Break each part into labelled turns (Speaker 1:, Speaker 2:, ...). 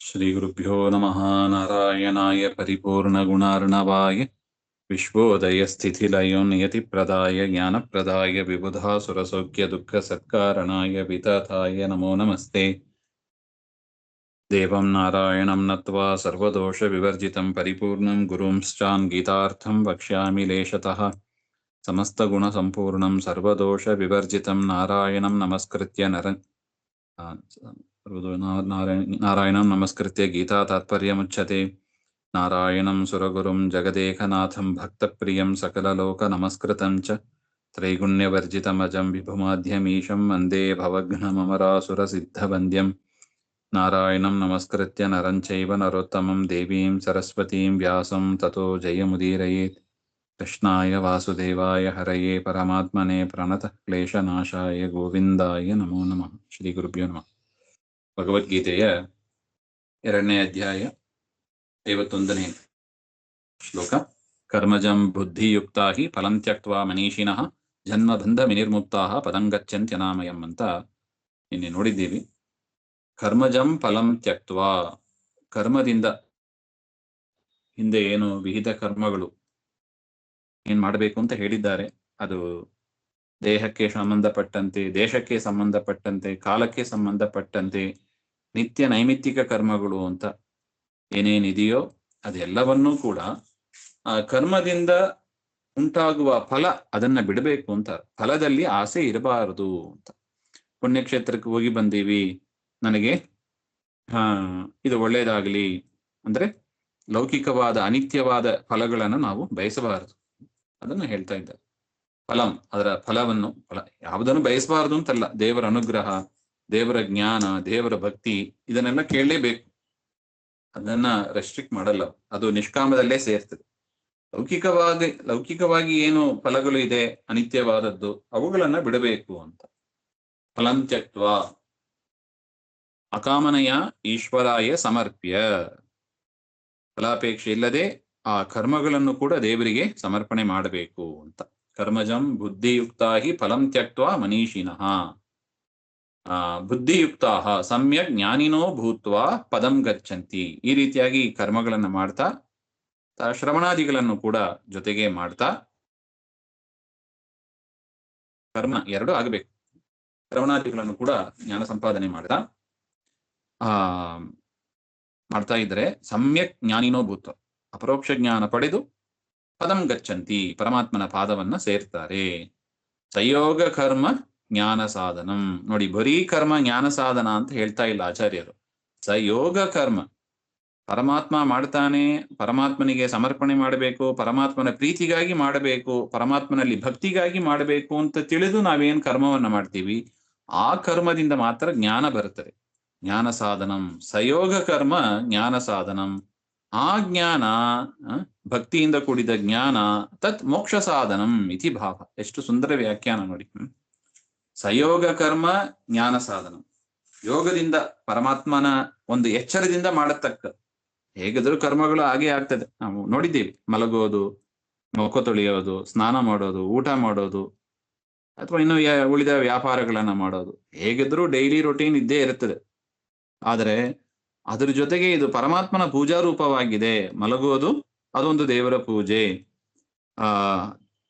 Speaker 1: ಶ್ರೀಗುರುಭ್ಯೋ ನಮಃ. ನಾರಾಯಣಾಯ ಪರಿಪೂರ್ಣಗುಣಾರ್ಣವಾಯ ವಿಶ್ವೋದಯಸ್ಥಿತಿಲಯೋ ನಿಯತಿಪ್ರದಾಯ ಜ್ಞಾನಪ್ರದಾಯ ವಿಬುಧಾಸುರಸೌಖ್ಯದುಃಖಸತ್ಕಾರಣಾಯ ವಿತತಾಯ ನಮೋ ನಮಸ್ತೆ. ದೇವಂ ನಾರಾಯಣಂ ನತ್ವಾ ಸರ್ವದೋಷವಿವರ್ಜಿತಂ ಪರಿಪೂರ್ಣಂ ಗುರುಂಶ್ಚಾನ್ ಗೀತಾರ್ಥಂ ವಕ್ಷ್ಯಾಮಿ ಲೇಶತಃ. ಸಮಸ್ತಗುಣಸಂಪೂರ್ಣಂ ಸರ್ವದೋಷವಿವರ್ಜಿತಂ ನಾರಾಯಣಂ ನಮಸ್ಕೃತ್ಯ ನಾರಾಯಣಂ ನಮಸ್ಕೃತ್ಯ ಗೀತಾ ತಾತ್ಪರ್ಯಮುಚ್ಯತೆ. ನಾರಾಯಣಂ ಸುರಗುರುಂ ಜಗದೇಕನಾಥಂ ಭಕ್ತಪ್ರಿಯಂ ಸಕಲಲೋಕ ನಮಸ್ಕೃತಂ ಚ ತ್ರೈಗುಣ್ಯವರ್ಜಿತಮಜಂ ವಿಭುಮಾದ್ಯಮೀಶಂ ವಂದೇ ಭವಘ್ನಮರಾಸುರಸಿದ್ಧವಂದ್ಯಂ. ನಾರಾಯಣಂ ನಮಸ್ಕೃತ್ಯ ನರಂ ಚೈವ ನರೋತ್ತಮಂ ದೇವೀಂ ಸರಸ್ವತೀಂ ವ್ಯಾಸಂ ತತೋ ಜಯಮುದೀರಯೇತ್. ಕೃಷ್ಣಾಯ ವಾಸುದೇವಾಯ ಹರಯೇ ಪರಮಾತ್ಮನೇ ಪ್ರಣತಃ ಕ್ಲೇಶನಾಶಾಯ ಗೋವಿಂದಾಯ ನಮೋ ನಮಃ. ಶ್ರೀ ಗುರುಭ್ಯೋ ನಮಃ. ಭಗವದ್ಗೀತೆಯ 2ನೇ ಅಧ್ಯಾಯ 51ನೇ ಶ್ಲೋಕ. ಕರ್ಮಜಂ ಬುದ್ಧಿಯುಕ್ತಾ ಹಿ ಫಲಂ ತ್ಯಕ್ತ್ವಾ ಮನೀಷಿಣಃ ಜನ್ಮಬಂಧ ವಿನಿರ್ಮುಕ್ತಾಃ ಪದಂ ಗಚ್ಚಂತ್ಯನಾಮಯಂ ಅಂತ ನಿನ್ನೆ ನೋಡಿದ್ದೀವಿ. ಕರ್ಮಜಂ ಫಲಂ ತ್ಯಕ್ತ್ವಾ, ಕರ್ಮದಿಂದ ಹಿಂದೆ ಏನು ವಿಹಿತ ಕರ್ಮಗಳು ಏನ್ ಮಾಡಬೇಕು ಅಂತ ಹೇಳಿದ್ದಾರೆ, ಅದು ದೇಹಕ್ಕೆ ಸಂಬಂಧಪಟ್ಟಂತೆ, ದೇಶಕ್ಕೆ ಸಂಬಂಧಪಟ್ಟಂತೆ, ಕಾಲಕ್ಕೆ ಸಂಬಂಧಪಟ್ಟಂತೆ ನಿತ್ಯ ನೈಮಿತ್ತಿಕ ಕರ್ಮಗಳು ಅಂತ ಏನೇನಿದೆಯೋ ಅದೆಲ್ಲವನ್ನೂ ಕೂಡ ಆ ಕರ್ಮದಿಂದ ಉಂಟಾಗುವ ಫಲ ಅದನ್ನ ಬಿಡಬೇಕು ಅಂತ. ಫಲದಲ್ಲಿ ಆಸೆ ಇರಬಾರದು ಅಂತ. ಪುಣ್ಯಕ್ಷೇತ್ರಕ್ಕೆ ಹೋಗಿ ಬಂದೀವಿ, ನನಗೆ ಇದು ಒಳ್ಳೇದಾಗ್ಲಿ ಅಂದ್ರೆ ಲೌಕಿಕವಾದ ಅನಿತ್ಯವಾದ ಫಲಗಳನ್ನು ನಾವು ಬಯಸಬಾರದು. ಅದನ್ನು ಹೇಳ್ತಾ ಇದ್ದಾರೆ. ಫಲಂ, ಅದರ ಫಲವನ್ನು, ಯಾವುದನ್ನು ಬಯಸಬಾರದು ಅಂತಲ್ಲ, ದೇವರ ಅನುಗ್ರಹ, ದೇವರ ಜ್ಞಾನ, ದೇವರ ಭಕ್ತಿ ಇದನ್ನೆಲ್ಲ ಕೇಳಲೇಬೇಕು. ಅದನ್ನ ರೆಸ್ಟ್ರಿಕ್ಟ್ ಮಾಡಲ್ಲ, ಅದು ನಿಷ್ಕಾಮದಲ್ಲೇ ಸೇರ್ತದೆ. ಲೌಕಿಕವಾಗಿ ಏನು ಫಲಗಳು ಇದೆ ಅನಿತ್ಯವಾದದ್ದು, ಅವುಗಳನ್ನ ಬಿಡಬೇಕು ಅಂತ. ಫಲಂ ತ್ಯಕ್ತ್ವಾ ಅಕಾಮನೆಯ ಈಶ್ವರಾಯ ಸಮರ್ಪ್ಯ, ಫಲಾಪೇಕ್ಷೆ ಇಲ್ಲದೆ ಆ ಕರ್ಮಗಳನ್ನು ಕೂಡ ದೇವರಿಗೆ ಸಮರ್ಪಣೆ ಮಾಡಬೇಕು ಅಂತ. ಕರ್ಮಜಂ ಬುದ್ಧಿಯುಕ್ತಾ ಹಿ ಫಲಂ ತ್ಯಕ್ತ್ವಾ ಮನೀಷಿಣಃ. ಬುದ್ಧಿಯುಕ್ತಾ ಸಮ್ಯಕ್ ಜ್ಞಾನಿನೋ ಭೂತ್ವಾ ಪದಂ ಗಚ್ಚಂತಿ. ಈ ರೀತಿಯಾಗಿ ಕರ್ಮಗಳನ್ನು ಮಾಡ್ತಾ, ಶ್ರವಣಾದಿಗಳನ್ನು ಕೂಡ ಜೊತೆಗೆ ಮಾಡ್ತಾ, ಕರ್ಮ ಎರಡು ಆಗಬೇಕು, ಶ್ರವಣಾದಿಗಳನ್ನು ಕೂಡ ಜ್ಞಾನ ಸಂಪಾದನೆ ಮಾಡ್ತಾ ಇದ್ರೆ ಸಮ್ಯಕ್ ಜ್ಞಾನಿನೋ ಭೂತ್ವ, ಅಪರೋಕ್ಷ ಜ್ಞಾನ ಪಡೆದು ಪದಂ ಗಚ್ಚಂತಿ, ಪರಮಾತ್ಮನ ಪಾದವನ್ನ ಸೇರ್ತಾರೆ. ಸಯೋಗ ಕರ್ಮ ಜ್ಞಾನ ಸಾಧನಂ. ನೋಡಿ, ಬರೀ ಕರ್ಮ ಜ್ಞಾನ ಸಾಧನ ಅಂತ ಹೇಳ್ತಾ ಇಲ್ಲ ಆಚಾರ್ಯರು. ಸಯೋಗ ಕರ್ಮ, ಪರಮಾತ್ಮ ಮಾಡ್ತಾನೆ, ಪರಮಾತ್ಮನಿಗೆ ಸಮರ್ಪಣೆ ಮಾಡಬೇಕು, ಪರಮಾತ್ಮನ ಪ್ರೀತಿಗಾಗಿ ಮಾಡಬೇಕು, ಪರಮಾತ್ಮನಲ್ಲಿ ಭಕ್ತಿಗಾಗಿ ಮಾಡಬೇಕು ಅಂತ ತಿಳಿದು ನಾವೇನ್ ಕರ್ಮವನ್ನ ಮಾಡ್ತೀವಿ, ಆ ಕರ್ಮದಿಂದ ಮಾತ್ರ ಜ್ಞಾನ ಬರುತ್ತದೆ. ಜ್ಞಾನ ಸಾಧನಂ, ಸಯೋಗ ಕರ್ಮ ಜ್ಞಾನ ಸಾಧನಂ. ಆ ಜ್ಞಾನ, ಭಕ್ತಿಯಿಂದ ಕೂಡಿದ ಜ್ಞಾನ, ತತ್ ಮೋಕ್ಷ ಸಾಧನಂ ಇತಿ ಭಾವ. ಎಷ್ಟು ಸುಂದರ ವ್ಯಾಖ್ಯಾನ ನೋಡಿ. ಸಯೋಗ ಕರ್ಮ ಜ್ಞಾನ ಸಾಧನ, ಯೋಗದಿಂದ ಪರಮಾತ್ಮನ ಒಂದು ಎಚ್ಚರದಿಂದ ಮಾಡತಕ್ಕ, ಹೇಗಿದ್ರು ಕರ್ಮಗಳು ಹಾಗೆ ಆಗ್ತದೆ. ನಾವು ನೋಡಿದ್ದೀವಿ, ಮಲಗೋದು, ಮುಖ ತೊಳೆಯೋದು, ಸ್ನಾನ ಮಾಡೋದು, ಊಟ ಮಾಡೋದು, ಅಥವಾ ಇನ್ನು ಉಳಿದ ವ್ಯಾಪಾರಗಳನ್ನ ಮಾಡೋದು, ಹೇಗಿದ್ರು ಡೈಲಿ ರೊಟೀನ್ ಇದ್ದೇ ಇರುತ್ತದೆ. ಆದರೆ ಅದ್ರ ಜೊತೆಗೆ ಇದು ಪರಮಾತ್ಮನ ಪೂಜಾ ರೂಪವಾಗಿದೆ. ಮಲಗೋದು ಅದೊಂದು ದೇವರ ಪೂಜೆ,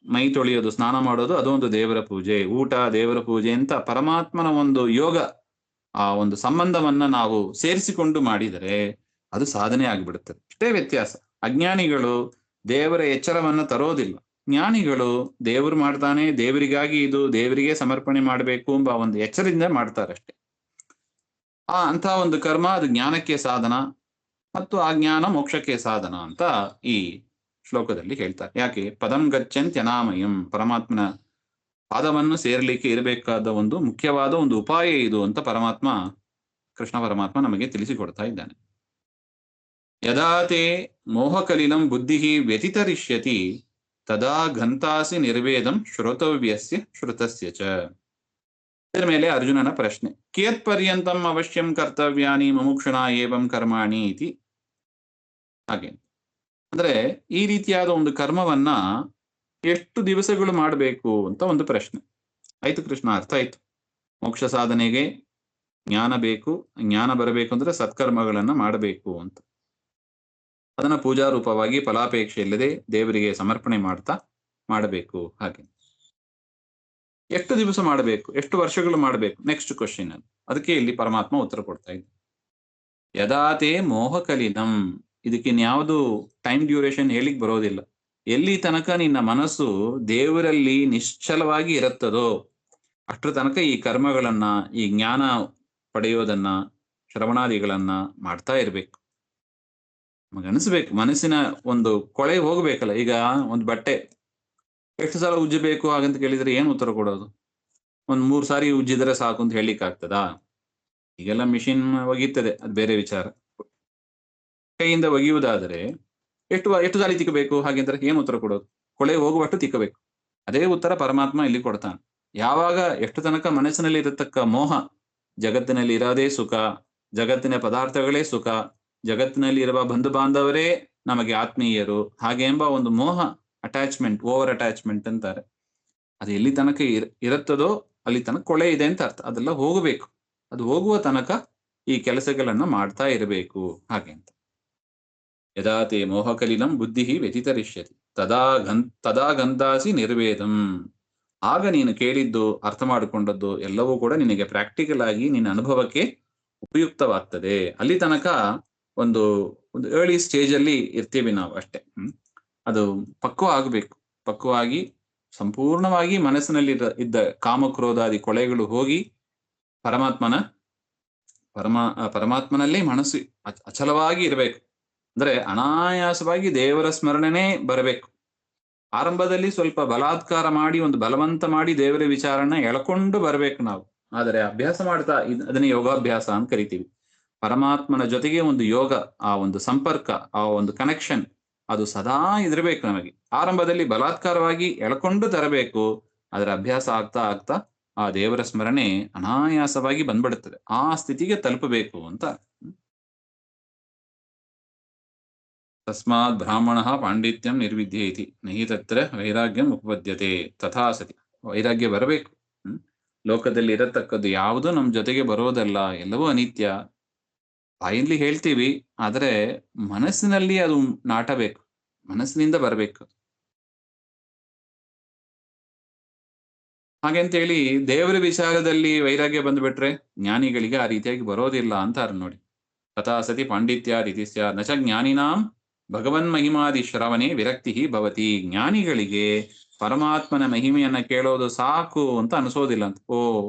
Speaker 1: ಮೈ ತೊಳೆಯೋದು, ಸ್ನಾನ ಮಾಡೋದು ಅದೊಂದು ದೇವರ ಪೂಜೆ, ಊಟ ದೇವರ ಪೂಜೆ ಅಂತ ಪರಮಾತ್ಮನ ಒಂದು ಯೋಗ, ಆ ಒಂದು ಸಂಬಂಧವನ್ನ ನಾವು ಸೇರಿಸಿಕೊಂಡು ಮಾಡಿದರೆ ಅದು ಸಾಧನೆ ಆಗ್ಬಿಡುತ್ತದೆ. ಅಷ್ಟೇ ವ್ಯತ್ಯಾಸ. ಅಜ್ಞಾನಿಗಳು ದೇವರ ಎಚ್ಚರವನ್ನ ತರೋದಿಲ್ಲ. ಜ್ಞಾನಿಗಳು ದೇವರು ಮಾಡ್ತಾನೆ, ದೇವರಿಗಾಗಿ ಇದು ದೇವರಿಗೆ ಸಮರ್ಪಣೆ ಮಾಡಬೇಕು ಎಂಬ ಒಂದು ಎಚ್ಚರದಿಂದ ಮಾಡ್ತಾರಷ್ಟೆ. ಅಂತ ಒಂದು ಕರ್ಮ ಅದು ಜ್ಞಾನಕ್ಕೆ ಸಾಧನ, ಮತ್ತು ಆ ಜ್ಞಾನ ಮೋಕ್ಷಕ್ಕೆ ಸಾಧನ ಅಂತ ಈ ಶ್ಲೋಕದಲ್ಲಿ ಹೇಳ್ತಾರೆ. ಯಾಕೆ? ಪದಂ ಗಚ್ಚಂತ್ಯನಾಮಯಂ, ಪರಮಾತ್ಮನ ಪಾದವನ್ನು ಸೇರ್ಲಿಕ್ಕೆ ಇರಬೇಕಾದ ಒಂದು ಮುಖ್ಯವಾದ ಒಂದು ಉಪಾಯ ಇದು ಅಂತ ಕೃಷ್ಣ ಪರಮಾತ್ಮ ನಮಗೆ ತಿಳಿಸಿಕೊಡ್ತಾ ಇದ್ದಾನೆ. ಯದಾತೆ ಮೋಹಕಲಿಲಂ ಬುದ್ಧಿ ವ್ಯತಿತರಿಷ್ಯತಿ ತದಾ ಘಂತಾಸಿ ನಿರ್ವೇದಂ ಶ್ರೋತವ್ಯಸ್ಯ ಶ್ರುತಸ್ಯ ಚ. ಇದರ ಮೇಲೆ ಅರ್ಜುನನ ಪ್ರಶ್ನೆ. ಕಿಯತ್ ಪರ್ಯಂತಂ ಅವಶ್ಯಂ ಕರ್ತವ್ಯಾನಿ ಮುಮುಕ್ಷುನಾ ಏವಂ ಕರ್ಮಾಣಿ ಇತಿ. ಹಾಗೆ ಅಂದ್ರೆ ಈ ರೀತಿಯಾದ ಒಂದು ಕರ್ಮವನ್ನ ಎಷ್ಟು ದಿವಸಗಳು ಮಾಡಬೇಕು ಅಂತ ಒಂದು ಪ್ರಶ್ನೆ. ಆಯ್ತು ಕೃಷ್ಣ, ಅರ್ಥ ಆಯ್ತು. ಮೋಕ್ಷ ಸಾಧನೆಗೆ ಜ್ಞಾನ ಬೇಕು, ಜ್ಞಾನ ಬರಬೇಕು ಅಂದ್ರೆ ಸತ್ಕರ್ಮಗಳನ್ನ ಮಾಡಬೇಕು ಅಂತ. ಅದನ್ನ ಪೂಜಾ ರೂಪವಾಗಿ ಫಲಾಪೇಕ್ಷೆ ಇಲ್ಲದೆ ದೇವರಿಗೆ ಸಮರ್ಪಣೆ ಮಾಡ್ತಾ ಮಾಡಬೇಕು. ಹಾಗೆ ಎಷ್ಟು ದಿವಸ ಮಾಡಬೇಕು, ಎಷ್ಟು ವರ್ಷಗಳು ಮಾಡಬೇಕು, ನೆಕ್ಸ್ಟ್ ಕ್ವಶನ್. ಅದಕ್ಕೆ ಇಲ್ಲಿ ಪರಮಾತ್ಮ ಉತ್ತರ ಕೊಡ್ತಾ ಇದ್ದ. ಯದಾತೇ ಮೋಹಕಲಿನಂ, ಇದಕ್ಕಿನ್ಯಾವುದು ಟೈಮ್ ಡ್ಯೂರೇಷನ್ ಹೇಳಿಕ್ ಬರೋದಿಲ್ಲ. ಎಲ್ಲಿ ತನಕ ನಿನ್ನ ಮನಸ್ಸು ದೇವರಲ್ಲಿ ನಿಶ್ಚಲವಾಗಿ ಇರುತ್ತದೋ ಅಷ್ಟರ ತನಕ ಈ ಕರ್ಮಗಳನ್ನ, ಈ ಜ್ಞಾನ ಪಡೆಯೋದನ್ನ, ಶ್ರವಣಾದಿಗಳನ್ನ ಮಾಡ್ತಾ ಇರ್ಬೇಕು. ನಮಗನಿಸ್ಬೇಕು, ಮನಸ್ಸಿನ ಒಂದು ಕೊಳೆ ಹೋಗ್ಬೇಕಲ್ಲ. ಈಗ ಒಂದು ಬಟ್ಟೆ ಎಷ್ಟು ಸಲ ಉಜ್ಜಬೇಕು ಹಾಗಂತ ಕೇಳಿದ್ರೆ ಏನು ಉತ್ತರ ಕೊಡೋದು? 3 ಸಾರಿ ಉಜ್ಜಿದ್ರೆ ಸಾಕು ಅಂತ ಹೇಳಿಕ್ ಆಗ್ತದಾ? ಈಗೆಲ್ಲ ಮಿಷಿನ್ ಒಗೀತದೆ, ಅದು ಬೇರೆ ವಿಚಾರ. ಕೈಯಿಂದ ಒಗೆಯುವುದಾದರೆ ಎಷ್ಟು ಸಾರಿ ತಿಕ್ಕಬೇಕು ಹಾಗೆಂದ್ರೆ ಏನು ಉತ್ತರ ಕೊಡೋದು? ಕೊಳೆ ಹೋಗುವಷ್ಟು ತಿಕ್ಕಬೇಕು. ಅದೇ ಉತ್ತರ ಪರಮಾತ್ಮ ಇಲ್ಲಿ ಕೊಡ್ತಾನೆ. ಯಾವಾಗ ಎಷ್ಟು ತನಕ ಮನಸ್ಸಿನಲ್ಲಿ ಇರತಕ್ಕ ಮೋಹ, ಜಗತ್ತಿನಲ್ಲಿ ಇರೋದೇ ಸುಖ, ಜಗತ್ತಿನ ಪದಾರ್ಥಗಳೇ ಸುಖ, ಜಗತ್ತಿನಲ್ಲಿ ಇರುವ ಬಂಧು ಬಾಂಧವರೇ ನಮಗೆ ಆತ್ಮೀಯರು, ಹಾಗೆ ಎಂಬ ಒಂದು ಮೋಹ, ಅಟ್ಯಾಚ್ಮೆಂಟ್, ಓವರ್ ಅಟ್ಯಾಚ್ಮೆಂಟ್ ಅಂತಾರೆ, ಅದು ಎಲ್ಲಿ ತನಕ ಇರುತ್ತದೋ ಅಲ್ಲಿ ತನಕ ಕೊಳೆ ಇದೆ ಅಂತ ಅರ್ಥ. ಅದೆಲ್ಲ ಹೋಗಬೇಕು. ಅದು ಹೋಗುವ ತನಕ ಈ ಕೆಲಸಗಳನ್ನ ಮಾಡ್ತಾ ಇರಬೇಕು. ಹಾಗೆ ಅಂತ. ಯದಾತೆ ಮೋಹಕಲಿನಂ ಬುದ್ಧಿ ವ್ಯತಿತರಿಷ್ಯತಿ ತದಾ ಗಂಧಾಸಿ ನಿರ್ವೇದಂ. ಆಗ ನೀನು ಕೇಳಿದ್ದು, ಅರ್ಥ ಮಾಡಿಕೊಂಡದ್ದು ಎಲ್ಲವೂ ಕೂಡ ನಿನಗೆ ಪ್ರಾಕ್ಟಿಕಲ್ ಆಗಿ ನಿನ್ನ ಅನುಭವಕ್ಕೆ ಉಪಯುಕ್ತವಾಗ್ತದೆ. ಅಲ್ಲಿ ತನಕ ಒಂದು ಏರ್ಲಿ ಸ್ಟೇಜ್ ಅಲ್ಲಿ ಇರ್ತೀವಿ ನಾವು ಅಷ್ಟೇ. ಅದು ಪಕ್ವ ಆಗಬೇಕು. ಪಕ್ವವಾಗಿ ಸಂಪೂರ್ಣವಾಗಿ ಮನಸ್ಸಿನಲ್ಲಿ ಇದ್ದ ಕಾಮಕ್ರೋಧಾದಿ ಕೊಳೆಗಳು ಹೋಗಿ ಪರಮಾತ್ಮನಲ್ಲೇ ಮನಸ್ಸು ಅಚಲವಾಗಿ ಇರಬೇಕು. ಅಂದ್ರೆ ಅನಾಯಾಸವಾಗಿ ದೇವರ ಸ್ಮರಣೆನೇ ಬರಬೇಕು. ಆರಂಭದಲ್ಲಿ ಸ್ವಲ್ಪ ಬಲಾತ್ಕಾರ ಮಾಡಿ, ಒಂದು ಬಲವಂತ ಮಾಡಿ ದೇವರ ವಿಚಾರನ ಎಳ್ಕೊಂಡು ಬರಬೇಕು ನಾವು. ಆದರೆ ಅಭ್ಯಾಸ ಮಾಡ್ತಾ ಅದನ್ನೇ ಯೋಗಾಭ್ಯಾಸ ಅಂತ ಕರಿತೀವಿ. ಪರಮಾತ್ಮನ ಜೊತೆಗೆ ಒಂದು ಯೋಗ, ಆ ಒಂದು ಸಂಪರ್ಕ, ಆ ಒಂದು ಕನೆಕ್ಷನ್, ಅದು ಸದಾ ಇದಿರ್ಬೇಕು ನಮಗೆ. ಆರಂಭದಲ್ಲಿ ಬಲಾತ್ಕಾರವಾಗಿ ಎಳ್ಕೊಂಡು ತರಬೇಕು. ಅದರ ಅಭ್ಯಾಸ ಆಗ್ತಾ ಆಗ್ತಾ ಆ ದೇವರ ಸ್ಮರಣೆ ಅನಾಯಾಸವಾಗಿ ಬಂದ್ಬಿಡುತ್ತದೆ. ಆ ಸ್ಥಿತಿಗೆ ತಲುಪಬೇಕು ಅಂತ. ತಸ್ಮಾತ್ ಬ್ರಾಹ್ಮಣ ಪಾಂಡಿತ್ಯಂ ನಿರ್ವಿದ್ಯೇತಿ ನಹಿ ತತ್ರ ವೈರಾಗ್ಯಂ ಉಪಪದ್ಯತೆ ತಥಾ ಸತಿ. ವೈರಾಗ್ಯ ಬರಬೇಕು. ಲೋಕದಲ್ಲಿ ಇರತಕ್ಕದ್ದು ಯಾವುದು ನಮ್ಮ ಜೊತೆಗೆ ಬರೋದಲ್ಲ, ಎಲ್ಲವೂ ಅನಿತ್ಯ. ಬಾಯಲ್ಲಿ ಹೇಳ್ತೀವಿ, ಆದರೆ ಮನಸ್ಸಿನಲ್ಲಿ ಅದು ನಾಟಬೇಕು, ಮನಸ್ಸಿನಿಂದ ಬರಬೇಕು. ಹಾಗೆಂತೇಳಿ ದೇವರ ವಿಚಾರದಲ್ಲಿ ವೈರಾಗ್ಯ ಬಂದ್ಬಿಟ್ರೆ ಜ್ಞಾನಿಗಳಿಗೆ ಆ ರೀತಿಯಾಗಿ ಬರೋದಿಲ್ಲ ಅಂತಾರೆ ನೋಡಿ. ತಥಾ ಸತಿ ಪಾಂಡಿತ್ಯ ರೀತಿ ಸ್ಯಾತ್ ನಚ ಜ್ಞಾನಿನಾಂ ಭಗವನ್ ಮಹಿಮಾದಿ ಶ್ರವಣೆ ವಿರಕ್ತಿ ಭವತಿ. ಜ್ಞಾನಿಗಳಿಗೆ ಪರಮಾತ್ಮನ ಮಹಿಮೆಯನ್ನ ಕೇಳೋದು ಸಾಕು ಅಂತ ಅನಿಸೋದಿಲ್ಲ ಅಂತ.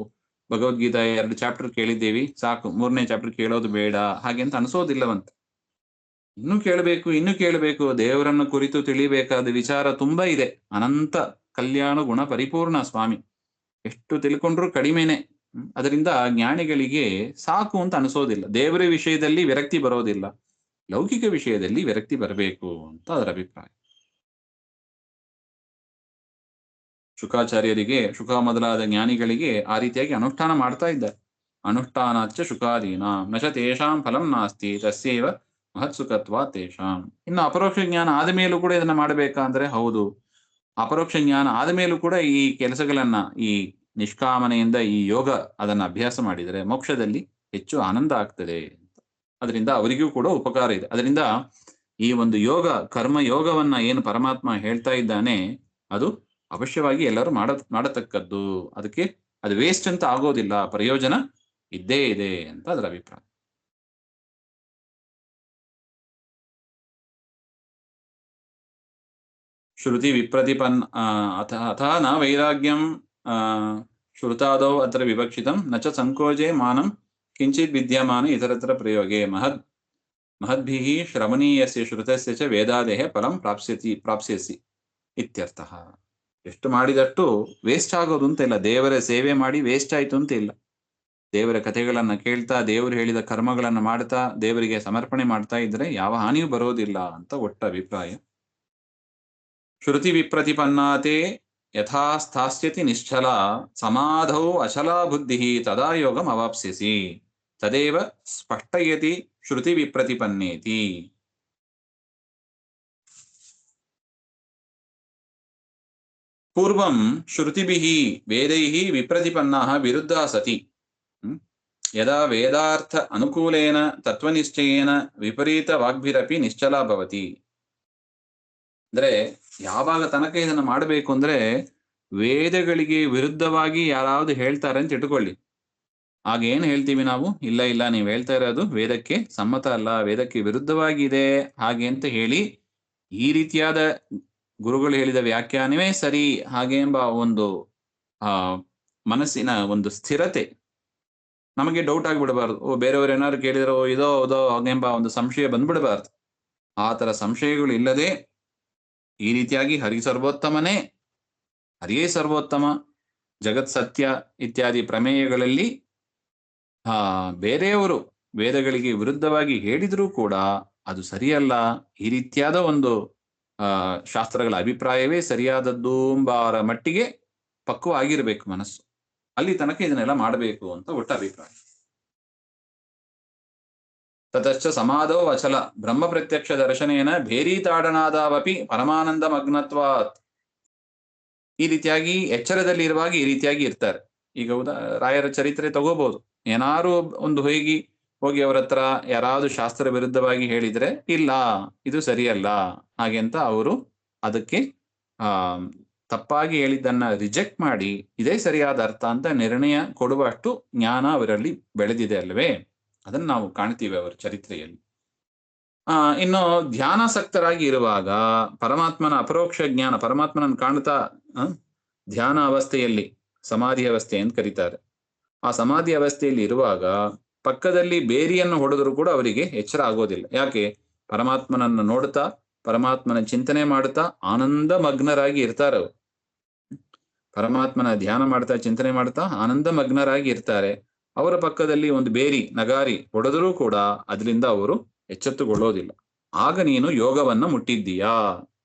Speaker 1: ಭಗವದ್ಗೀತಾ 2 ಚಾಪ್ಟರ್ ಕೇಳಿದ್ದೇವಿ, ಸಾಕು, 3ನೇ ಚಾಪ್ಟರ್ ಕೇಳೋದು ಬೇಡ ಹಾಗೆ ಅಂತ ಅನಿಸೋದಿಲ್ಲವಂತ. ಇನ್ನೂ ಕೇಳಬೇಕು. ದೇವರನ್ನು ಕುರಿತು ತಿಳಿಬೇಕಾದ ವಿಚಾರ ತುಂಬಾ ಇದೆ. ಅನಂತ ಕಲ್ಯಾಣ ಗುಣ ಪರಿಪೂರ್ಣ ಸ್ವಾಮಿ, ಎಷ್ಟು ತಿಳ್ಕೊಂಡ್ರು ಕಡಿಮೆನೆ. ಅದರಿಂದ ಜ್ಞಾನಿಗಳಿಗೆ ಸಾಕು ಅಂತ ಅನಿಸೋದಿಲ್ಲ. ದೇವರ ವಿಷಯದಲ್ಲಿ ವಿರಕ್ತಿ ಬರೋದಿಲ್ಲ, ಲೌಕಿಕ ವಿಷಯದಲ್ಲಿ ವಿರಕ್ತಿ ಬರಬೇಕು ಅಂತ ಅದರ ಅಭಿಪ್ರಾಯ. ಶುಕಾಚಾರ್ಯರಿಗೆ, ಶುಕ ಮೊದಲಾದ ಜ್ಞಾನಿಗಳಿಗೆ ಆ ರೀತಿಯಾಗಿ ಅನುಷ್ಠಾನ ಮಾಡ್ತಾ ಇದ್ದಾರೆ. ಅನುಷ್ಠಾನಾಚ್ಚ ಶುಕಾದೀನ ನಚ ತೇಷಾಂ ಫಲಂ ನಾಸ್ತಿ ತಸ್ಯೈವ ಮಹತ್ಸುಖತ್ವ ತೇಷಾಂ. ಇನ್ನು ಅಪರೋಕ್ಷ ಜ್ಞಾನ ಆದ ಮೇಲೂ ಕೂಡ ಇದನ್ನ ಮಾಡಬೇಕಾ ಅಂದ್ರೆ ಹೌದು, ಅಪರೋಕ್ಷ ಜ್ಞಾನ ಆದ ಮೇಲೂ ಕೂಡ ಈ ಕೆಲಸಗಳನ್ನ, ಈ ನಿಷ್ಕಾಮನೆಯಿಂದ ಈ ಯೋಗ ಅದನ್ನ ಅಭ್ಯಾಸ ಮಾಡಿದರೆ ಮೋಕ್ಷದಲ್ಲಿ ಹೆಚ್ಚು ಆನಂದ ಆಗ್ತದೆ. ಅದರಿಂದ ಅವರಿಗೂ ಕೂಡ ಉಪಕಾರ ಇದೆ. ಅದರಿಂದ ಈ ಒಂದು ಯೋಗ, ಕರ್ಮ ಯೋಗವನ್ನ ಏನು ಪರಮಾತ್ಮ ಹೇಳ್ತಾ ಇದ್ದಾನೆ, ಅದು ಅವಶ್ಯವಾಗಿ ಎಲ್ಲರೂ ಮಾಡತಕ್ಕದ್ದು. ಅದಕ್ಕೆ ಅದು ವೇಸ್ಟ್ ಅಂತ ಆಗೋದಿಲ್ಲ, ಪ್ರಯೋಜನ ಇದ್ದೇ ಇದೆ ಅಂತ ಅದರ ಅಭಿಪ್ರಾಯ. ಶ್ರುತಿ ವಿಪ್ರತಿಪನ್ನ ಅಥ ನ ವೈರಾಗ್ಯಂ ಶ್ರುತಾದೌ ಅತ್ರ ವಿವಕ್ಷಿತಂ ನಚ ಸಂಕೋಚೆ ಮಾನಂ ಕಿಂಚಿತ್ ವಿದ್ಯಮಾನ ಇತರತ್ರ ಪ್ರಯೋಗೆ ಮಹದ್ಭಿಃ ಶ್ರವಣೀಯಸ್ಯ ಶ್ರುತಸ್ಯ ಚ ವೇದಾದೇಹ ಫಲಂ ಪ್ರಾಪ್ಸ್ಯಸಿ ಇತ್ಯರ್ಥಃ. ಎಷ್ಟು ಮಾಡಿದಷ್ಟು ವೇಸ್ಟ್ ಆಗೋದು ಅಂತ ಇಲ್ಲ. ದೇವರ ಸೇವೆ ಮಾಡಿ ವೇಸ್ಟ್ ಆಯ್ತು ಅಂತ ಇಲ್ಲ. ದೇವರ ಕಥೆಗಳನ್ನ ಕೇಳ್ತಾ, ದೇವರು ಹೇಳಿದ ಕರ್ಮಗಳನ್ನ ಮಾಡ್ತಾ, ದೇವರಿಗೆ ಸಮರ್ಪಣೆ ಮಾಡ್ತಾ ಇದ್ರೆ ಯಾವ ಹಾನಿಯೂ ಬರೋದಿಲ್ಲ ಅಂತ ಒಟ್ಟ ಅಭಿಪ್ರಾಯ. ಶ್ರುತಿ ವಿಪ್ರತಿಪನ್ನಾತೆ ಯಥಾ ಸ್ಥಾಸ್ಯತಿ ನಿಶ್ಚಲ ಸಮಾಧೌ ಅಚಲಾ ಬುದ್ಧಿ ತದಾ ಯೋಗಂ ಅವಾಪ್ಸ್ಯಸಿ ತದೇವ ಸ್ಪಷ್ಟಯತಿ ಶ್ರುತಿ ವಿಪ್ರತಿಪನ್ನೇತಿ. ಪೂರ್ವಂ ಶ್ರುತಿಭಿಃ ವೇದೈಃ ವಿಪ್ರತಿಪನ್ನಾಃ ವಿರುದ್ಧಾ ಸತಿ. ಯದಾ ವೇದಾರ್ಥ ಅನುಕೂಲೇನ ತತ್ವನಿಶ್ಚಯೇನ ವಿಪರೀತ ವಾಗ್ಭಿರಪಿ ನಿಶ್ಚಲ ಭವತಿ. ಅಂದ್ರೆ ಯಾವಾಗ ತನಕ ಇದನ್ನ ಮಾಡಬೇಕು ಅಂದ್ರೆ ವೇದಗಳಿಗೆ ವಿರುದ್ಧವಾಗಿ ಯಾರಾவது ಹೇಳ್ತಾರೆ ಅಂತ ಇಟ್ಕೊಳ್ಳಿ. ಆಗ ಏನ್ ಹೇಳ್ತೀವಿ ನಾವು, ಇಲ್ಲ ಇಲ್ಲ ನೀವು ಹೇಳ್ತಾ ಇರೋದು ವೇದಕ್ಕೆ ಸಮ್ಮತ ಅಲ್ಲ, ವೇದಕ್ಕೆ ವಿರುದ್ಧವಾಗಿದೆ ಹಾಗೆ ಅಂತ ಹೇಳಿ ಈ ರೀತಿಯಾದ ಗುರುಗಳು ಹೇಳಿದ ವ್ಯಾಖ್ಯಾನವೇ ಸರಿ ಹಾಗೆ ಎಂಬ ಒಂದು ಆ ಮನಸ್ಸಿನ ಒಂದು ಸ್ಥಿರತೆ ನಮಗೆ ಡೌಟ್ ಆಗಿಬಿಡಬಾರ್ದು. ಓ ಬೇರೆಯವರು ಏನಾದ್ರು ಕೇಳಿದ್ರು ಇದೋ ಅದೋ ಹಾಗೆಂಬ ಒಂದು ಸಂಶಯ ಬಂದ್ಬಿಡಬಾರ್ದು. ಆ ತರ ಸಂಶಯಗಳು ಇಲ್ಲದೆ ಈ ರೀತಿಯಾಗಿ ಸರ್ವೋತ್ತಮನೇ, ಹರಿಯೇ ಸರ್ವೋತ್ತಮ, ಜಗತ್ ಸತ್ಯ ಇತ್ಯಾದಿ ಪ್ರಮೇಯಗಳಲ್ಲಿ ಬೇರೆಯವರು ವೇದಗಳಿಗೆ ವಿರುದ್ಧವಾಗಿ ಹೇಳಿದ್ರೂ ಕೂಡ ಅದು ಸರಿಯಲ್ಲ, ಈ ರೀತಿಯಾದ ಒಂದು ಶಾಸ್ತ್ರಗಳ ಅಭಿಪ್ರಾಯವೇ ಸರಿಯಾದದ್ದು ಎಂಬಾರ ಮಟ್ಟಿಗೆ ಪಕ್ವ ಆಗಿರ್ಬೇಕು ಮನಸ್ಸು. ಅಲ್ಲಿ ತನಕ ಇದನ್ನೆಲ್ಲ ಮಾಡಬೇಕು ಅಂತ ಒಟ್ಟ ಅಭಿಪ್ರಾಯ. ತತಶ್ಚ ಸಮಾಧೋ ವಚಲ ಬ್ರಹ್ಮ ಪ್ರತ್ಯಕ್ಷ ದರ್ಶನೇನ ಭೇರೀತಾಡನಾದಾವಪಿ ಪರಮಾನಂದ ಮಗ್ನತ್ವಾತ್. ಈ ರೀತಿಯಾಗಿ ಎಚ್ಚರದಲ್ಲಿ ಇರುವಾಗ ಈ ರೀತಿಯಾಗಿ ಇರ್ತಾರೆ. ಈಗ ರಾಯರ ಚರಿತ್ರೆ ತಗೋಬಹುದು. ಏನಾರು ಒಂದು ಹೋಗಿ ಅವರ ಹತ್ರ ಯಾರಾದ್ರೂ ಶಾಸ್ತ್ರ ವಿರುದ್ಧವಾಗಿ ಹೇಳಿದ್ರೆ ಇಲ್ಲ ಇದು ಸರಿಯಲ್ಲ ಹಾಗೆ ಅಂತ ಅವರು ಅದಕ್ಕೆ ತಪ್ಪಾಗಿ ಹೇಳಿದ್ದನ್ನ ರಿಜೆಕ್ಟ್ ಮಾಡಿ ಇದೇ ಸರಿಯಾದ ಅರ್ಥ ಅಂತ ನಿರ್ಣಯ ಕೊಡುವಷ್ಟು ಜ್ಞಾನ ಅವರಲ್ಲಿ ಬೆಳೆದಿದೆ ಅಲ್ವೇ, ಅದನ್ನ ನಾವು ಕಾಣ್ತೀವಿ ಅವರ ಚರಿತ್ರೆಯಲ್ಲಿ. ಇನ್ನು ಧ್ಯಾನಾಸಕ್ತರಾಗಿ ಇರುವಾಗ ಪರಮಾತ್ಮನ ಅಪರೋಕ್ಷ ಜ್ಞಾನ, ಪರಮಾತ್ಮನನ್ನು ಕಾಣ್ತಾ ಧ್ಯಾನ ಅವಸ್ಥೆಯಲ್ಲಿ, ಸಮಾಧಿ ಅವಸ್ಥೆ ಅಂತ ಕರೀತಾರೆ. ಆ ಸಮಾಧಿ ಅವಸ್ಥೆಯಲ್ಲಿ ಇರುವಾಗ ಪಕ್ಕದಲ್ಲಿ ಬೇರಿಯನ್ನು ಹೊಡೆದ್ರು ಕೂಡ ಅವರಿಗೆ ಎಚ್ಚರ ಆಗೋದಿಲ್ಲ. ಯಾಕೆ? ಪರಮಾತ್ಮನನ್ನು ನೋಡ್ತಾ ಪರಮಾತ್ಮನ ಚಿಂತನೆ ಮಾಡ್ತಾ ಆನಂದ ಮಗ್ನರಾಗಿ ಇರ್ತಾರೆ ಅವರು. ಪರಮಾತ್ಮನ ಧ್ಯಾನ ಮಾಡ್ತಾ ಚಿಂತನೆ ಮಾಡ್ತಾ ಆನಂದ ಮಗ್ನರಾಗಿ ಇರ್ತಾರೆ. ಅವರ ಪಕ್ಕದಲ್ಲಿ ಒಂದು ಬೇರಿ ನಗಾರಿ ಹೊಡೆದರೂ ಕೂಡ ಅದರಿಂದ ಅವರು ಎಚ್ಚೆತ್ತುಕೊಳ್ಳೋದಿಲ್ಲ. ಆಗ ನೀನು ಯೋಗವನ್ನ ಮುಟ್ಟಿದ್ದೀಯಾ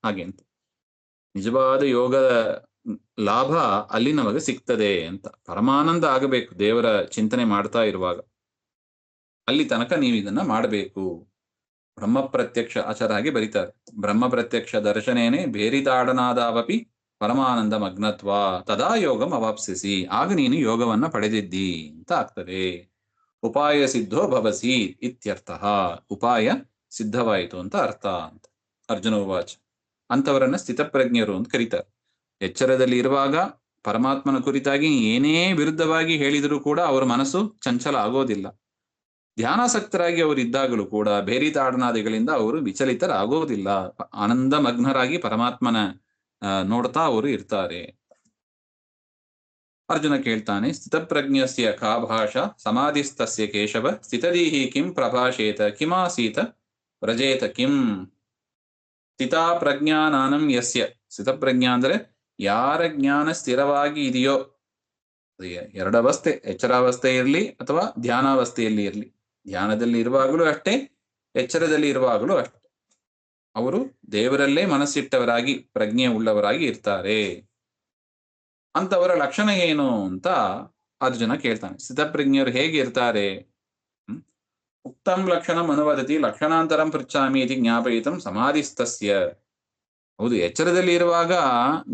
Speaker 1: ಹಾಗೆ ಅಂತ. ನಿಜವಾದ ಯೋಗದ ಲಾಭ ಅಲ್ಲಿ ನಮಗೆ ಸಿಗ್ತದೆ ಅಂತ. ಪರಮಾನಂದ ಆಗಬೇಕು ದೇವರ ಚಿಂತನೆ ಮಾಡ್ತಾ ಇರುವಾಗ. ಅಲ್ಲಿ ತನಕ ನೀವು ಇದನ್ನ ಮಾಡಬೇಕು. ಬ್ರಹ್ಮ ಪ್ರತ್ಯಕ್ಷ ಆಚಾರಾಗಿ ಬರೀತಾರೆ. ಬ್ರಹ್ಮ ಪ್ರತ್ಯಕ್ಷ ದರ್ಶನೇನೆ ಭೇರಿತಾಡನಾದಾವಪಿ ಪರಮಾನಂದ ಮಗ್ನತ್ವ ತದಾ ಯೋಗಂ ಅವಾಪ್ಸಿಸಿ. ಆಗ ನೀನು ಯೋಗವನ್ನ ಪಡೆದಿದ್ದಿ ಅಂತ ಆಗ್ತದೆ. ಉಪಾಯ ಸಿದ್ಧೋ ಭವಸಿ ಇತ್ಯರ್ಥ. ಉಪಾಯ ಸಿದ್ಧವಾಯಿತು ಅಂತ ಅರ್ಥ ಅಂತ. ಅರ್ಜುನ ಉವಾಚ. ಅಂತವರನ್ನ ಸ್ಥಿತಪ್ರಜ್ಞರು ಅಂತ ಕರೀತಾರೆ. ಎಚ್ಚರದಲ್ಲಿ ಇರುವಾಗ ಪರಮಾತ್ಮನ ಕುರಿತಾಗಿ ಏನೇ ವಿರುದ್ಧವಾಗಿ ಹೇಳಿದರೂ ಕೂಡ ಅವರ ಮನಸ್ಸು ಚಂಚಲ ಆಗೋದಿಲ್ಲ. ಧ್ಯಾನಾಸಕ್ತರಾಗಿ ಅವರು ಇದ್ದಾಗಲೂ ಕೂಡ ಭೇರಿತಾಡನಾದಿಗಳಿಂದ ಅವರು ವಿಚಲಿತರಾಗೋದಿಲ್ಲ. ಆನಂದ ಮಗ್ನರಾಗಿ ಪರಮಾತ್ಮನ ನೋಡ್ತಾ ಅವರು ಇರ್ತಾರೆ. ಅರ್ಜುನ ಕೇಳ್ತಾನೆ, ಸ್ಥಿತಪ್ರಜ್ಞಸ್ಯ ಕಾ ಭಾಷಾ ಸಮಾಧಿಸ್ತಸ್ಯ ಕೇಶವ ಸ್ಥಿತದೀಹಿ ಕಿಂ ಪ್ರಭಾಷೇತ ಕಿಮಾಸೀತ ವ್ರಜೇತ ಕಿಂ. ಸ್ಥಿತಾ ಪ್ರಜ್ಞಾನಾನಂ ಯಸ್ಯ. ಸ್ಥಿತಪ್ರಜ್ಞಾ ಅಂದ್ರೆ ಯಾರ ಜ್ಞಾನ ಸ್ಥಿರವಾಗಿ ಇದೆಯೋ, ಎರಡವಸ್ಥೆ, ಎಚ್ಚರಾವಸ್ಥೆ ಇರಲಿ ಅಥವಾ ಧ್ಯಾನಾವಸ್ಥೆಯಲ್ಲಿ ಇರಲಿ, ಧ್ಯಾನದಲ್ಲಿ ಇರುವಾಗಲೂ ಅಷ್ಟೇ, ಎಚ್ಚರದಲ್ಲಿ ಇರುವಾಗಲೂ ಅಷ್ಟೇ, ಅವರು ದೇವರಲ್ಲೇ ಮನಸ್ಸಿಟ್ಟವರಾಗಿ ಪ್ರಜ್ಞೆ ಉಳ್ಳವರಾಗಿ ಇರ್ತಾರೆ. ಅಂತವರ ಲಕ್ಷಣ ಏನು ಅಂತ ಅರ್ಜುನ ಕೇಳ್ತಾನೆ. ಸ್ಥಿತಪ್ರಜ್ಞರು ಹೇಗೆ ಇರ್ತಾರೆ? ಉಕ್ತಂ ಲಕ್ಷಣಂ ಅನುವದತಿ ಲಕ್ಷಣಾಂತರಂ ಪೃಚ್ಛಾಮಿ ಇತಿ ಜ್ಞಾಪಯಿತಂ ಸಮಾಧಿಸ್ತಸ್ಯ. ಹೌದು, ಎಚ್ಚರದಲ್ಲಿ ಇರುವಾಗ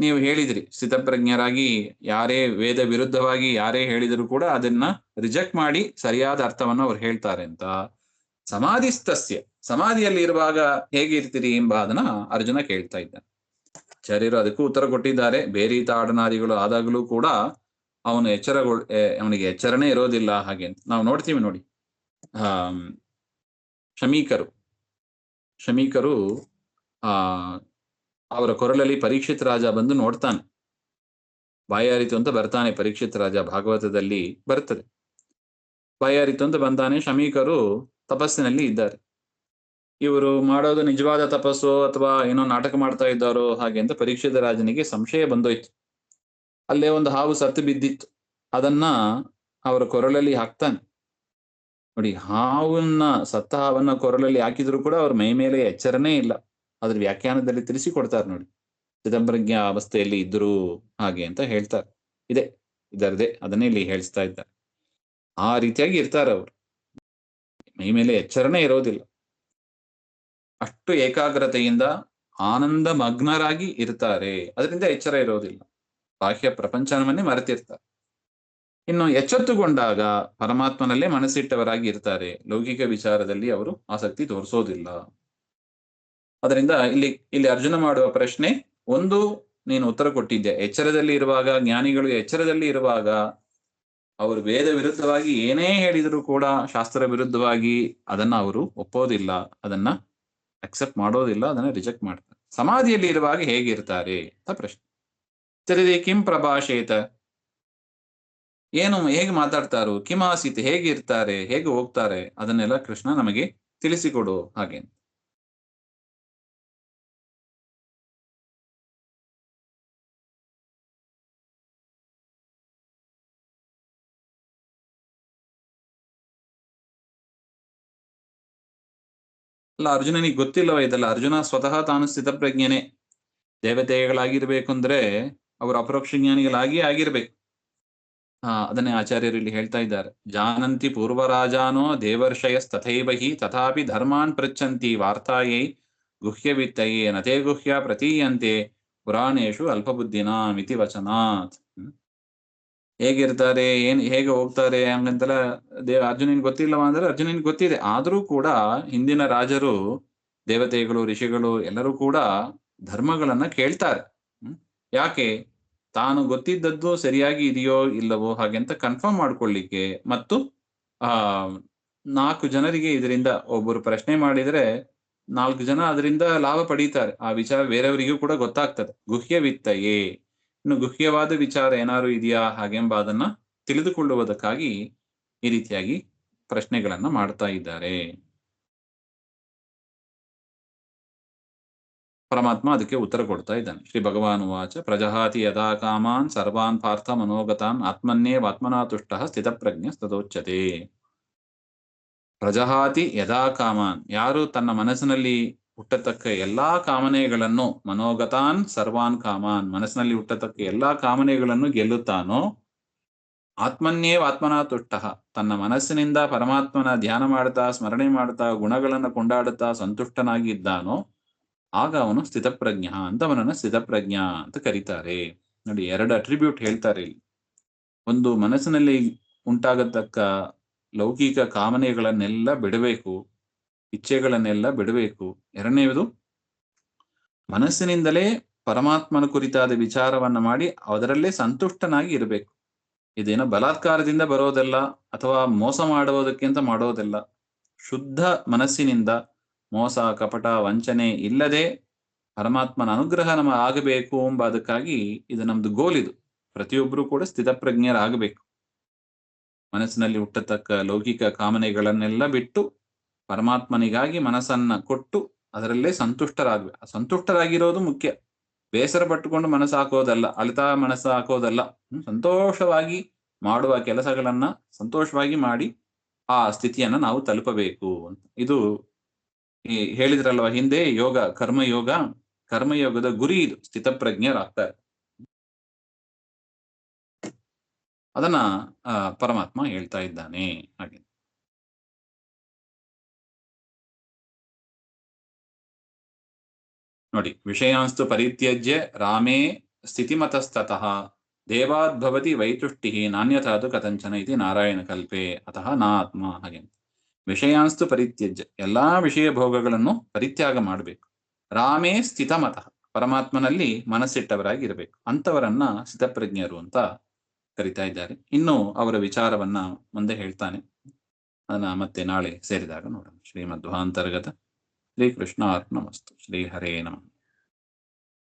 Speaker 1: ನೀವು ಹೇಳಿದ್ರಿ ಸ್ಥಿತಪ್ರಜ್ಞರಾಗಿ ಯಾರೇ ವೇದ ವಿರುದ್ಧವಾಗಿ ಯಾರೇ ಹೇಳಿದರೂ ಕೂಡ ಅದನ್ನ ರಿಜೆಕ್ಟ್ ಮಾಡಿ ಸರಿಯಾದ ಅರ್ಥವನ್ನು ಅವ್ರು ಹೇಳ್ತಾರೆ ಅಂತ. ಸಮಾಧಿಸ್ತಸ್ಯ, ಸಮಾಧಿಯಲ್ಲಿ ಇರುವಾಗ ಹೇಗಿರ್ತೀರಿ ಎಂಬ ಅದನ್ನ ಅರ್ಜುನ ಕೇಳ್ತಾ ಇದ್ದಾನೆ. ಆಚಾರ್ಯರು ಅದಕ್ಕೂ ಉತ್ತರ ಕೊಟ್ಟಿದ್ದಾರೆ. ಬೇರೀತಾಡನಾದಿಗಳು ಆದಾಗಲೂ ಕೂಡ ಅವನಿಗೆ ಎಚ್ಚರನೇ ಇರೋದಿಲ್ಲ ಹಾಗೆ ಅಂತ ನಾವು ನೋಡ್ತೀವಿ ನೋಡಿ. ಶಮೀಕರು ಅವರ ಕೊರಳಲ್ಲಿ ಪರೀಕ್ಷಿತ್ ರಾಜ ಬಂದು ನೋಡ್ತಾನೆ. ಬಾಯಾರಿತು ಅಂತ ಬರ್ತಾನೆ ಪರೀಕ್ಷಿತ್ ರಾಜ, ಭಾಗವತದಲ್ಲಿ ಬರ್ತದೆ. ಬಾಯಾರಿತು ಅಂತ ಬಂದಾನೆ. ಶಮೀಕರು ತಪಸ್ಸಿನಲ್ಲಿ ಇದ್ದಾರೆ. ಇವರು ಮಾಡೋದು ನಿಜವಾದ ತಪಸ್ಸು ಅಥವಾ ಏನೋ ನಾಟಕ ಮಾಡ್ತಾ ಇದ್ದಾರೋ ಹಾಗೆ ಅಂತ ಪರೀಕ್ಷಿತ ರಾಜನಿಗೆ ಸಂಶಯ ಬಂದೋಯ್ತು. ಅಲ್ಲೇ ಒಂದು ಹಾವು ಸತ್ತು ಬಿದ್ದಿತ್ತು. ಅದನ್ನ ಅವರ ಕೊರಳಲ್ಲಿ ಹಾಕ್ತಾನೆ. ನೋಡಿ, ಸತ್ತ ಹಾವನ್ನ ಕೊರಳಲ್ಲಿ ಹಾಕಿದ್ರು ಕೂಡ ಅವ್ರ ಮೈ ಮೇಲೆ ಎಚ್ಚರನೇ ಇಲ್ಲ. ಅದ್ರ ವ್ಯಾಖ್ಯಾನದಲ್ಲಿ ತಿಳಿಸಿಕೊಡ್ತಾರೆ ನೋಡಿ. ಚಿದಂಬರಜ್ಞ ಅವಸ್ಥೆಯಲ್ಲಿ ಇದ್ರು ಹಾಗೆ ಅಂತ ಹೇಳ್ತಾರೆ. ಇದರದೇ ಅದನ್ನೇ ಇಲ್ಲಿ ಹೇಳಿಸ್ತಾ ಇದ್ದಾರೆ. ಆ ರೀತಿಯಾಗಿ ಇರ್ತಾರೆ ಅವರು, ಮೈ ಮೇಲೆ ಎಚ್ಚರನೇ ಇರೋದಿಲ್ಲ. ಅಷ್ಟು ಏಕಾಗ್ರತೆಯಿಂದ ಆನಂದ ಮಗ್ನರಾಗಿ ಇರ್ತಾರೆ. ಅದರಿಂದ ಎಚ್ಚರ ಇರೋದಿಲ್ಲ. ಬಾಹ್ಯ ಪ್ರಪಂಚವನ್ನೇ ಮರೆತಿರ್ತಾರೆ. ಇನ್ನು ಎಚ್ಚೆತ್ತುಕೊಂಡಾಗ ಪರಮಾತ್ಮನಲ್ಲೇ ಮನಸ್ಸಿಟ್ಟವರಾಗಿ ಇರ್ತಾರೆ. ಲೌಕಿಕ ವಿಚಾರದಲ್ಲಿ ಅವರು ಆಸಕ್ತಿ ತೋರಿಸೋದಿಲ್ಲ. ಅದರಿಂದ ಇಲ್ಲಿ ಅರ್ಜುನ ಮಾಡುವ ಪ್ರಶ್ನೆ, ಒಂದು ನೀನು ಉತ್ತರ ಕೊಟ್ಟಿದ್ದೆ. ಎಚ್ಚರದಲ್ಲಿ ಇರುವಾಗ, ಜ್ಞಾನಿಗಳು ಎಚ್ಚರದಲ್ಲಿ ಇರುವಾಗ ಅವರು ವೇದ ವಿರುದ್ಧವಾಗಿ ಏನೇ ಹೇಳಿದರೂ ಕೂಡ, ಶಾಸ್ತ್ರ ವಿರುದ್ಧವಾಗಿ ಅದನ್ನ ಅವರು ಒಪ್ಪೋದಿಲ್ಲ, ಅದನ್ನ ಅಕ್ಸೆಪ್ಟ್ ಮಾಡೋದಿಲ್ಲ, ಅದನ್ನ ರಿಜೆಕ್ಟ್ ಮಾಡ್ತಾರೆ. ಸಮಾಧಿಯಲ್ಲಿ ಇರುವಾಗ ಹೇಗಿರ್ತಾರೆ ಅಂತ ಪ್ರಶ್ನೆ. ತರ್हि ಕಿಂ ಪ್ರಭಾಷೇತ, ಹೇಗೆ ಮಾತಾಡ್ತಾರೋ, ಕಿಮಾಸೀತ್ ಹೇಗಿರ್ತಾರೆ, ಹೇಗೆ ಹೋಗ್ತಾರೆ, ಅದನ್ನೆಲ್ಲ ಕೃಷ್ಣ ನಮಗೆ ತಿಳಿಸಿಕೊಡು ಹಾಗೆ. ಅಲ್ಲ, ಅರ್ಜುನನಿಗೆ ಗೊತ್ತಿಲ್ಲವ ಇದೆಲ್ಲ? ಅರ್ಜುನ ಸ್ವತಃ ತಾನು ಸ್ಥಿತಪ್ರಜ್ಞನೆ. ದೇವತೆಗಳಾಗಿರ್ಬೇಕು ಅಂದ್ರೆ ಅವರು ಅಪರೋಕ್ಷ ಜ್ಞಾನಿಗಳಾಗಿ ಆಗಿರ್ಬೇಕು. ಅದನ್ನೇ ಆಚಾರ್ಯರು ಇಲ್ಲಿ ಹೇಳ್ತಾ ಇದ್ದಾರೆ. ಜಾನಂತಿ ಪೂರ್ವರಾಜಾನೋ ದೇವರ್ಷಯಸ್ತಥೈವ ಹಿ ತಥಾಪಿ ಧರ್ಮಾನ್ ಪೃಚ್ಛಂತಿ ವಾರ್ತಾಯೈ ಗುಹ್ಯವಿತ್ತಯೇ ನತೇ ಗುಹ್ಯ ಪ್ರತೀಯಂತೆ ಪುರಾಣೇಶು ಅಲ್ಪಬುದ್ಧಿನಾ ಮಿತಿ ವಚನಾತ್. ಹೇಗಿರ್ತಾರೆ, ಹೇಗೆ ಹೋಗ್ತಾರೆ ಹಂಗಂತೆಲ್ಲ ಅರ್ಜುನನಿಗೆ ಗೊತ್ತಿಲ್ಲವ ಅಂದ್ರೆ ಅರ್ಜುನನಿಗೆ ಗೊತ್ತಿದೆ. ಆದ್ರೂ ಕೂಡ ಹಿಂದಿನ ರಾಜರು, ದೇವತೆಗಳು, ಋಷಿಗಳು ಎಲ್ಲರೂ ಕೂಡ ಧರ್ಮಗಳನ್ನ ಕೇಳ್ತಾರೆ. ಯಾಕೆ? ತಾನು ಗೊತ್ತಿದ್ದದ್ದು ಸರಿಯಾಗಿ ಇದೆಯೋ ಇಲ್ಲವೋ ಹಾಗೆಂತ ಕನ್ಫರ್ಮ್ ಮಾಡ್ಕೊಳ್ಳಿಕ್ಕೆ, ಮತ್ತು 4 ಜನರಿಗೆ ಇದರಿಂದ ಒಬ್ಬರು ಪ್ರಶ್ನೆ ಮಾಡಿದ್ರೆ 4 ಜನ ಅದರಿಂದ ಲಾಭ ಪಡೀತಾರೆ. ಆ ವಿಚಾರ ಬೇರೆಯವರಿಗೂ ಕೂಡ ಗೊತ್ತಾಗ್ತದೆ. ಗುಹ್ಯವಿತ್ತಯೇ, ಇನ್ನು ಗುಹ್ಯವಾದ ವಿಚಾರ ಏನಾದ್ರು ಇದೆಯಾ ಹಾಗೆಂಬ ಅದನ್ನ ತಿಳಿದುಕೊಳ್ಳುವುದಕ್ಕಾಗಿ ಈ ರೀತಿಯಾಗಿ ಪ್ರಶ್ನೆಗಳನ್ನ ಮಾಡ್ತಾ ಇದ್ದಾರೆ. ಪರಮಾತ್ಮ ಅದಕ್ಕೆ ಉತ್ತರ ಕೊಡ್ತಾ ಇದ್ದಾನೆ. ಶ್ರೀ ಭಗವಾನ್ ವಾಚ ಪ್ರಜಹಾತಿ ಯದಾ ಕಾಮಾನ್ ಸರ್ವಾನ್ ಪಾರ್ಥ ಮನೋಗತಾನ್ ಆತ್ಮನ್ಯೇವಾತ್ಮನಾ ತುಷ್ಟಃ ಸ್ಥಿತಪ್ರಜ್ಞ ತದೋಚ್ಯತೆ. ಪ್ರಜಹಾತಿ ಯದಾ ಕಾಮಾನ್, ಯಾರು ತನ್ನ ಮನಸ್ಸಿನಲ್ಲಿ ಹುಟ್ಟತಕ್ಕ ಎಲ್ಲಾ ಕಾಮನೆಗಳನ್ನು, ಮನೋಗತಾನ್ ಸರ್ವಾನ್ ಕಾಮಾನ್, ಮನಸ್ಸಿನಲ್ಲಿ ಹುಟ್ಟತಕ್ಕ ಎಲ್ಲಾ ಕಾಮನೆಗಳನ್ನು ಗೆಲ್ಲುತ್ತಾನೋ, ಆತ್ಮನ್ಯೇವಾತ್ಮನಾ ತುಷ್ಟಃ, ತನ್ನ ಮನಸ್ಸಿನಿಂದ ಪರಮಾತ್ಮನ ಧ್ಯಾನ ಮಾಡ್ತಾ, ಸ್ಮರಣೆ ಮಾಡ್ತಾ, ಗುಣಗಳನ್ನು ಕೊಂಡಾಡುತ್ತಾ ಸಂತುಷ್ಟನಾಗಿ ಇದ್ದಾನೋ, ಆಗ ಅವನು ಸ್ಥಿತಪ್ರಜ್ಞ ಅಂತ, ಅವನನ್ನ ಸ್ಥಿತಪ್ರಜ್ಞ ಅಂತ ಕರೀತಾರೆ. ನೋಡಿ, 2 ಅಟ್ರಿಬ್ಯೂಟ್ ಹೇಳ್ತಾರೆ ಇಲ್ಲಿ. ಒಂದು, ಮನಸ್ಸಿನಲ್ಲಿ ಉಂಟಾಗತಕ್ಕ ಲೌಕಿಕ ಕಾಮನೆಗಳನ್ನೆಲ್ಲ ಬಿಡಬೇಕು, ಇಚ್ಛೆಗಳನ್ನೆಲ್ಲ ಬಿಡಬೇಕು. ಎರಡನೇದು, ಮನಸ್ಸಿನಿಂದಲೇ ಪರಮಾತ್ಮನ ಕುರಿತಾದ ವಿಚಾರವನ್ನ ಮಾಡಿ ಅದರಲ್ಲೇ ಸಂತುಷ್ಟನಾಗಿ ಇರಬೇಕು. ಇದೇನೋ ಬಲಾತ್ಕಾರದಿಂದ ಬರೋದಲ್ಲ, ಅಥವಾ ಮೋಸ ಮಾಡುವುದಕ್ಕಿಂತ ಮಾಡೋದಲ್ಲ. ಶುದ್ಧ ಮನಸ್ಸಿನಿಂದ, ಮೋಸ, ಕಪಟ, ವಂಚನೆ ಇಲ್ಲದೆ ಪರಮಾತ್ಮನ ಅನುಗ್ರಹ ನಮಗೆ ಆಗಬೇಕು ಎಂಬ ಅದಕ್ಕಾಗಿ ಇದು ನಮ್ದು ಗೋಲ್. ಇದು ಪ್ರತಿಯೊಬ್ಬರು ಕೂಡ ಸ್ಥಿತಪ್ರಜ್ಞರಾಗಬೇಕು. ಮನಸ್ಸಿನಲ್ಲಿ ಹುಟ್ಟತಕ್ಕ ಲೌಕಿಕ ಕಾಮನೆಗಳನ್ನೆಲ್ಲ ಬಿಟ್ಟು ಪರಮಾತ್ಮನಿಗಾಗಿ ಮನಸ್ಸನ್ನ ಕೊಟ್ಟು ಅದರಲ್ಲೇ ಸಂತುಷ್ಟರಾಗಬೇಕು. ಸಂತುಷ್ಟರಾಗಿರೋದು ಮುಖ್ಯ. ಬೇಸರ ಪಟ್ಟುಕೊಂಡು ಮನಸ್ಸು ಹಾಕೋದಲ್ಲ, ಅಳಿತಾ ಮನಸ್ಸು ಹಾಕೋದಲ್ಲ. ಸಂತೋಷವಾಗಿ ಮಾಡುವ ಕೆಲಸಗಳನ್ನ ಸಂತೋಷವಾಗಿ ಮಾಡಿ ಆ ಸ್ಥಿತಿಯನ್ನ ನಾವು ತಲುಪಬೇಕು ಅಂತ. ಇದು ಹೇಳಿದ್ರಲ್ವ ಹಿಂದೆ, ಯೋಗ, ಕರ್ಮಯೋಗದ ಗುರಿ ಇದು, ಸ್ಥಿತಪ್ರಜ್ಞರಾಗ್ತಾರೆ. ಅದನ್ನ ಪರಮಾತ್ಮ ಹೇಳ್ತಾ ಇದ್ದಾನೆ. ಹಾಗೆ ನೋಡಿ, ವಿಷಯಾಂಸ್ತು ಪರಿತ್ಯಜ್ಯ ರಾಮೇ ಸ್ಥಿತಿಮತಸ್ತತಃ ದೇವಾದ್ಭವತಿ ವೈತುಷ್ಟಿ ನಾಣ್ಯಥಾತು ಕಥಂಚನ ಇತಿ ನಾರಾಯಣ ಕಲ್ಪೆ ಅತಃ ನಾತ್ಮ. ಹಾಗೆ ವಿಷಯಾಂಸ್ತು ಪರಿತ್ಯಜ್ಯ, ಎಲ್ಲಾ ವಿಷಯ ಭೋಗಗಳನ್ನು ಪರಿತ್ಯಾಗ ಮಾಡಬೇಕು. ರಾಮೇ ಸ್ಥಿತಮತಃ, ಪರಮಾತ್ಮನಲ್ಲಿ ಮನಸ್ಸಿಟ್ಟವರಾಗಿ ಇರಬೇಕು. ಅಂತವರನ್ನ ಸ್ಥಿತಪ್ರಜ್ಞರು ಅಂತ ಕರಿತಾ ಇದ್ದಾರೆ. ಇನ್ನು ಅವರ ವಿಚಾರವನ್ನ ಮುಂದೆ ಹೇಳ್ತಾನೆ. ಅದನ್ನ ಮತ್ತೆ ನಾಳೆ ಸೇರಿದಾಗ ನೋಡೋಣ. ಶ್ರೀಮಧ್ವಾಂತರ್ಗತ ಶ್ರೀಕೃಷ್ಣ ಅರ್ಪಣಮಸ್ತು. ಶ್ರೀ ಹರೇ ನಮಃ.